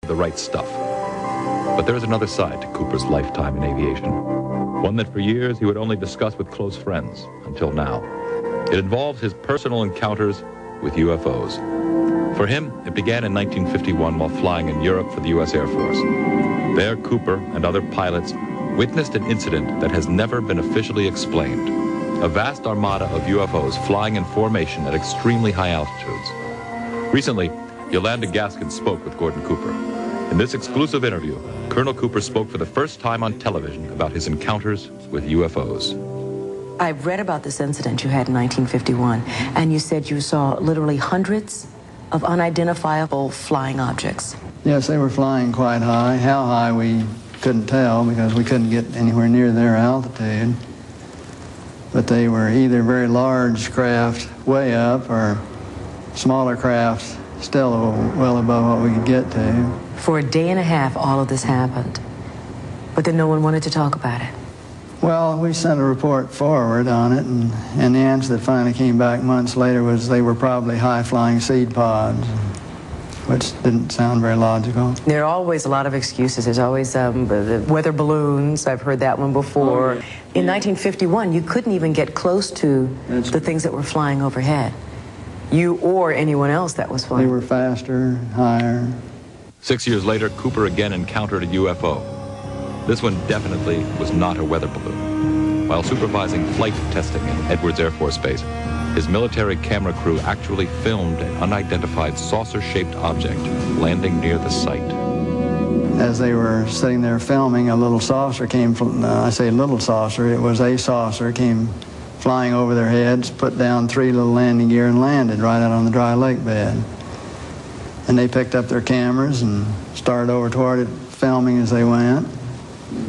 the right stuff. But there is another side to Cooper's lifetime in aviation, one that for years he would only discuss with close friends, until now. It involves his personal encounters with UFOs. For him, it began in 1951 while flying in Europe for the U.S. Air Force. There, Cooper and other pilots witnessed an incident that has never been officially explained. A vast armada of UFOs flying in formation at extremely high altitudes. Recently, Yolanda Gaskin spoke with Gordon Cooper. In this exclusive interview, Colonel Cooper spoke for the first time on television about his encounters with UFOs. I've read about this incident you had in 1951, and you said you saw literally hundreds of unidentifiable flying objects. Yes, they were flying quite high. How high we couldn't tell because we couldn't get anywhere near their altitude. But they were either very large craft way up or smaller craft still well above what we could get to. For a day and a half, all of this happened. But then no one wanted to talk about it. Well, we sent a report forward on it, and the answer that finally came back months later was they were probably high-flying seed pods, which didn't sound very logical. There are always a lot of excuses. There's always the weather balloons. I've heard that one before. In 1951, you couldn't even get close to the things that were flying overhead. You or anyone else that was flying. They were faster, higher. 6 years later, Cooper again encountered a UFO. This one definitely was not a weather balloon. While supervising flight testing in Edwards Air Force Base, his military camera crew actually filmed an unidentified saucer-shaped object landing near the site. As they were sitting there filming, a little saucer came from, I say little saucer, it was a saucer, came flying over their heads, put down 3 little landing gear and landed right out on the dry lake bed. And they picked up their cameras and started over toward it, filming as they went.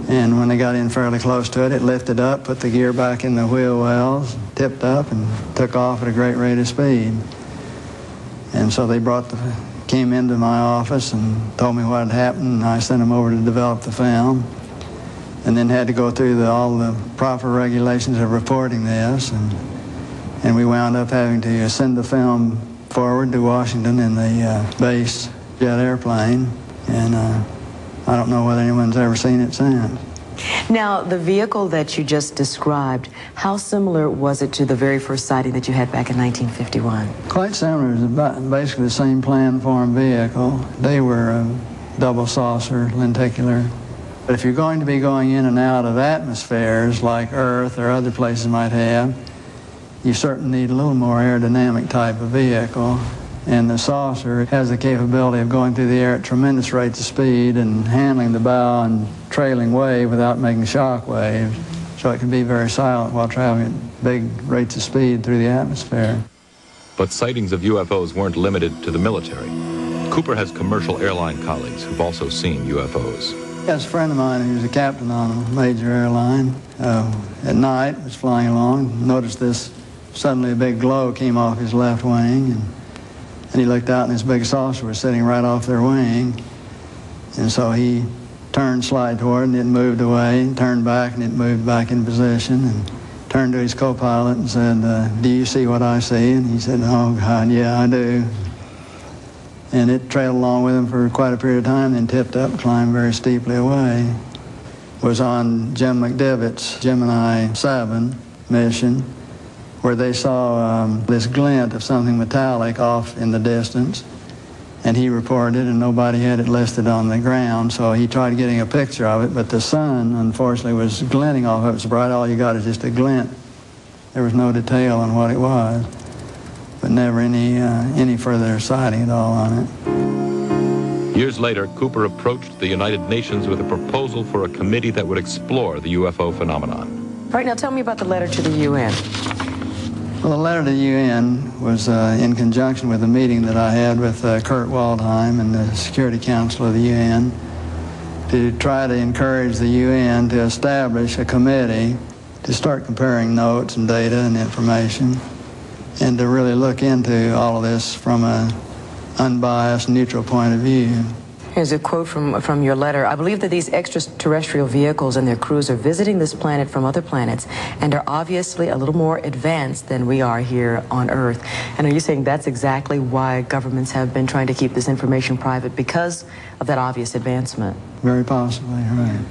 And when they got in fairly close to it, it lifted up, put the gear back in the wheel wells, tipped up, and took off at a great rate of speed. And so they came into my office and told me what had happened, and I sent them over to develop the film. And then had to go through all the proper regulations of reporting this, and we wound up having to send the film forward to Washington in the base jet airplane, and I don't know whether anyone's ever seen it since. Now, the vehicle that you just described, how similar was it to the very first sighting that you had back in 1951? Quite similar. It was basically the same plan-form vehicle. They were double saucer, lenticular. But if you're going to be going in and out of atmospheres like Earth or other places might have, you certainly need a little more aerodynamic type of vehicle. And the saucer has the capability of going through the air at tremendous rates of speed and handling the bow and trailing wave without making shock waves. So it can be very silent while traveling at big rates of speed through the atmosphere. But sightings of UFOs weren't limited to the military. Cooper has commercial airline colleagues who've also seen UFOs. Yes, a friend of mine who's a captain on a major airline at night was flying along, noticed this, suddenly a big glow came off his left wing, and he looked out and this big saucer was sitting right off their wing. And so he turned, slide toward it, and it moved away, and turned back, and it moved back in position, and turned to his co-pilot and said, do you see what I see? And he said, oh, God, yeah, I do. And it trailed along with him for quite a period of time, then tipped up, climbed very steeply away. Was on Jim McDivitt's Gemini 7 mission, where they saw this glint of something metallic off in the distance, and he reported, and nobody had it listed on the ground, so he tried getting a picture of it, but the sun, unfortunately, was glinting off of it so bright. All you got is just a glint. There was no detail on what it was, but never any further sighting at all on it. Years later, Cooper approached the United Nations with a proposal for a committee that would explore the UFO phenomenon. All right, now tell me about the letter to the UN. Well, the letter to the UN was in conjunction with a meeting that I had with Kurt Waldheim and the Security Council of the UN to try to encourage the UN to establish a committee to start comparing notes and data and information and to really look into all of this from an unbiased, neutral point of view. Here's a quote from your letter. I believe that these extraterrestrial vehicles and their crews are visiting this planet from other planets and are obviously a little more advanced than we are here on Earth. And are you saying that's exactly why governments have been trying to keep this information private, because of that obvious advancement? Very possibly, right.